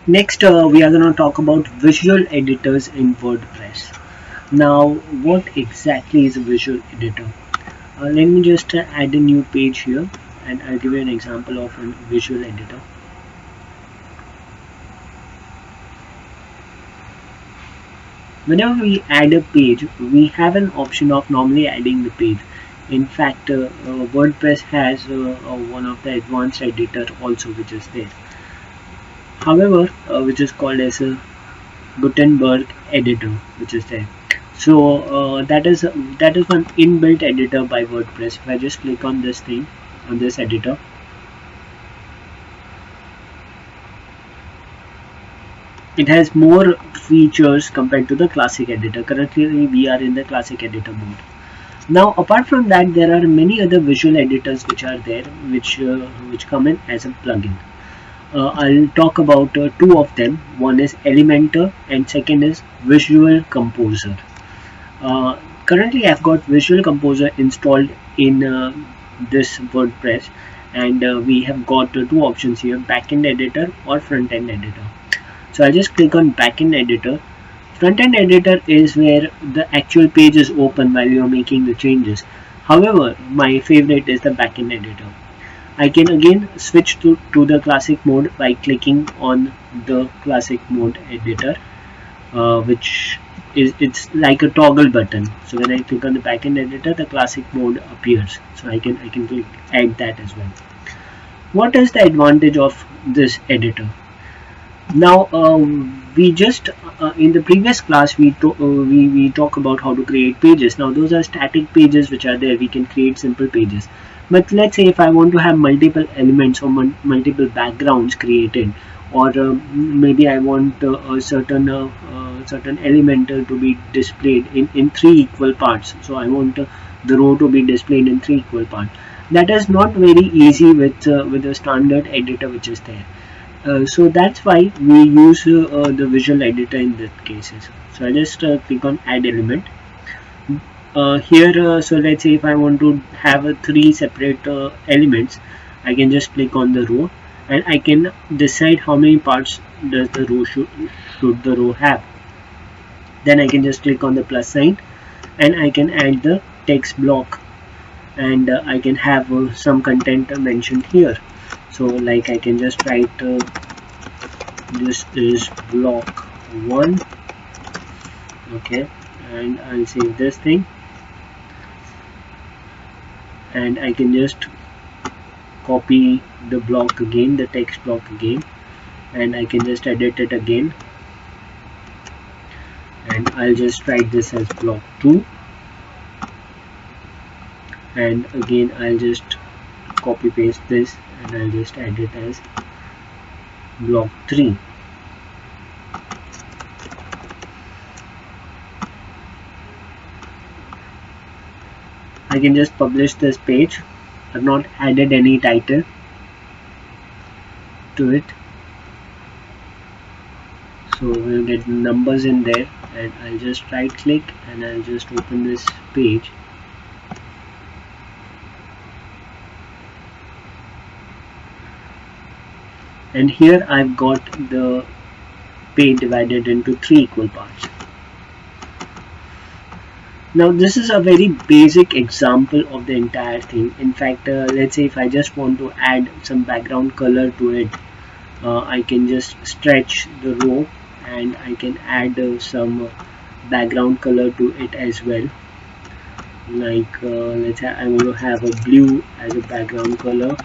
Next, we are going to talk about visual editors in WordPress. Now, what exactly is a visual editor? Let me just add a new page here, and I'll give you an example of a visual editor. Whenever we add a page, we have an option of normally adding the page. In fact, WordPress has one of the advanced editor also, which is there. However, which is called as a Gutenberg editor, which is there. So that is one inbuilt editor by WordPress. If I just click on this thing, on this editor, it has more features compared to the classic editor. Currently we are in the classic editor mode. Now apart from that, there are many other visual editors which are there, which come in as a plugin. I'll talk about two of them. One is Elementor and second is Visual Composer. Uh, Currently, I've got Visual Composer installed in this WordPress, and we have got two options here: backend editor or front end editor. So I'll just click on backend editor. Front end editor is where the actual page is open while you're making the changes. However, my favorite is the backend editor. I can again switch to the classic mode by clicking on the classic mode editor, which is it's like a toggle button. So when I click on the backend editor, the classic mode appears. So I can click add that as well. What is the advantage of this editor? Now we just in the previous class we talk about how to create pages. Now those are static pages which are there. We can create simple pages. But let's say if I want to have multiple elements or multiple backgrounds created, or maybe I want certain element to be displayed in three equal parts. So I want the row to be displayed in three equal parts. That is not very easy with a standard editor which is there. So that's why we use the visual editor in that cases. So I just click on add element here. So let's say if I want to have three separate elements, I can just click on the row and I can decide how many parts does the row should the row have. Then I can just click on the plus sign and I can add the text block, and I can have some content mentioned here. So like I can just write this is block 1. Okay, and I'll save this thing, and I can just copy the block again, the text block again, and I can just edit it again, and I'll just write this as block 2, and again I'll just copy paste this and I'll just add it as block 3. I can just publish this page. I've not added any title to it, so we'll get numbers in there, and I'll just right click and I'll just open this page. And here I've got the page divided into three equal parts. Now this is a very basic example of the entire thing. In fact, let's say if I just want to add some background color to it, I can just stretch the row and I can add some background color to it as well. Like let's say I want to have a blue as a background color,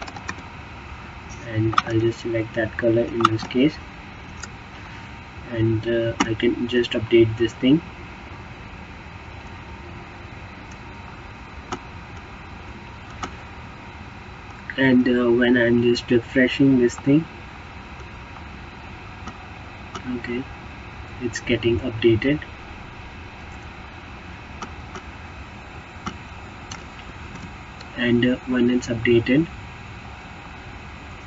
and I'll just select that color in this case, and I can just update this thing. And when I'm just refreshing this thing, okay, it's getting updated. And when it's updated,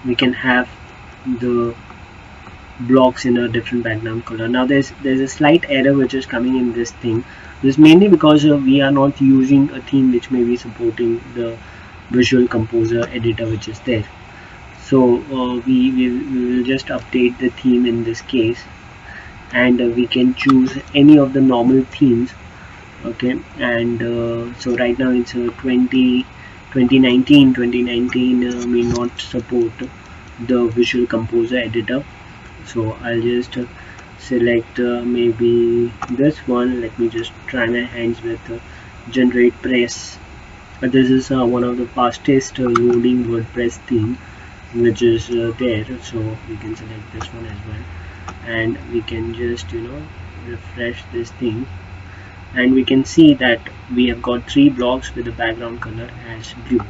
we can have the blocks in a different background color. Now there's a slight error which is coming in this thing. This is mainly because we are not using a theme which may be supporting the Visual Composer editor which is there. So we will just update the theme in this case, and we can choose any of the normal themes. Okay, and so right now it's 2019. 2019 may not support the Visual Composer editor, so I'll just select maybe this one. Let me just try my hands with Generate Press. This is one of the fastest loading WordPress theme which is there, so we can select this one as well, and we can just refresh this thing, and we can see that we have got 3 blocks with the background color as blue.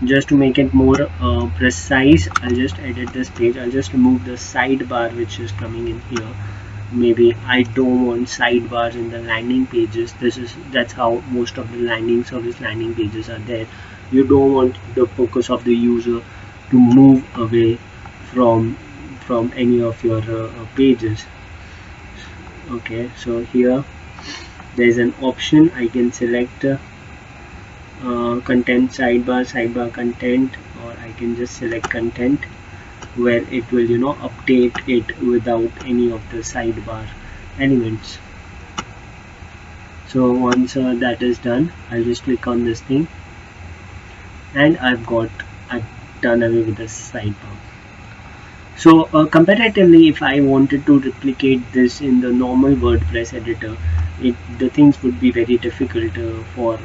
Just to make it more precise, I'll just edit this page. I'll just remove the sidebar which is coming in here. Maybe I don't want sidebars in the landing pages. That's how most of the landing service landing pages are there. You don't want the focus of the user to move away from any of your pages. Okay, so here there's an option. I can select content sidebar content, or I can just select content, where it will update it without any of the sidebar elements. So once that is done, I'll just click on this thing, and I've done away with the sidebar. So comparatively, if I wanted to replicate this in the normal WordPress editor, the things would be very difficult for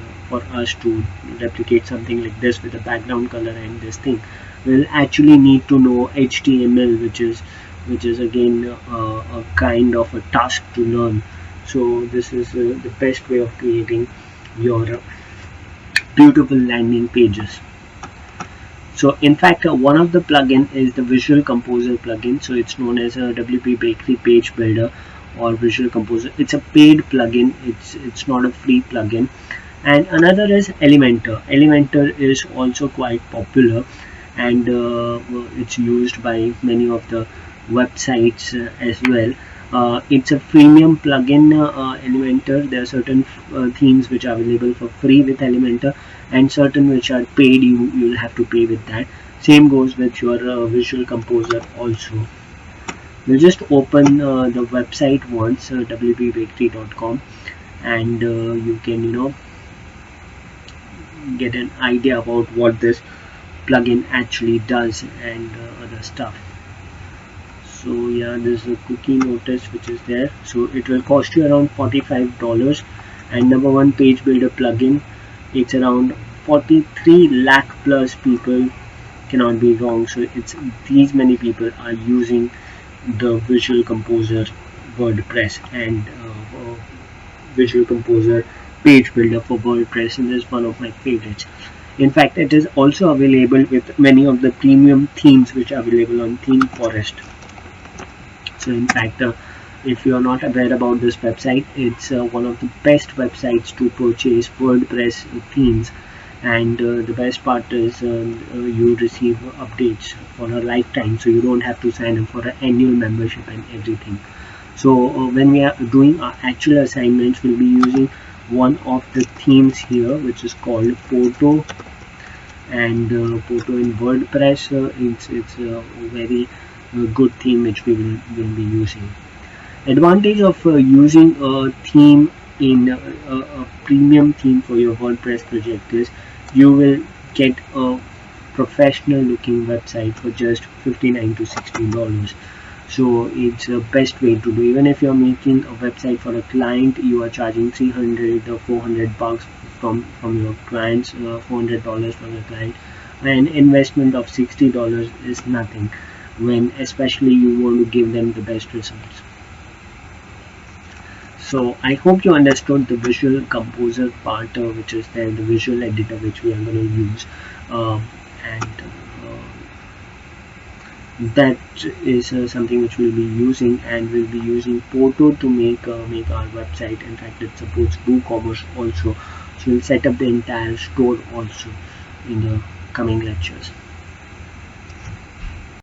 us to replicate something like this with the background color and this thing. We'll actually need to know HTML, which is again a kind of a task to learn. So this is the best way of creating your beautiful landing pages. So in fact, one of the plugin is the Visual Composer plugin. So it's known as a WP Bakery Page Builder or Visual Composer. It's a paid plugin. It's not a free plugin. And another is Elementor. Elementor is also quite popular, and it's used by many of the websites as well. It's a freemium plugin, Elementor. There are certain themes which are available for free with Elementor, and certain which are paid. You'll have to pay with that. Same goes with your Visual Composer also. We'll just open the website once, wpbakery.com, and you can get an idea about what this plugin actually does and other stuff. So yeah, there's a cookie notice which is there. So it will cost you around $45, and number one page builder plugin, it's around 43 lakh plus people, cannot be wrong. So it's these many people are using the Visual Composer WordPress and Visual Composer page builder for WordPress, and this is one of my favorites. In fact, it is also available with many of the premium themes which are available on ThemeForest. So in fact, if you are not aware about this website, it's one of the best websites to purchase WordPress themes, and the best part is you receive updates for a lifetime, so you don't have to sign up for an annual membership and everything. So when we are doing our actual assignments, we'll be using one of the themes here, which is called Poto, and Poto in WordPress, it's a very good theme which we will be using. Advantage of using a theme in a premium theme for your WordPress project is you will get a professional looking website for just $59 to $60. So it's the best way to do. Even if you're making a website for a client, you are charging 300 or 400 bucks from your clients, $400 from the client. An investment of $60 is nothing, when especially you want to give them the best results. So I hope you understood the Visual Composer part, which is there, the visual editor which we are going to use, and that is something which we'll be using, and we'll be using Poto to make our website. In fact, it supports WooCommerce also, so we'll set up the entire store also in the coming lectures.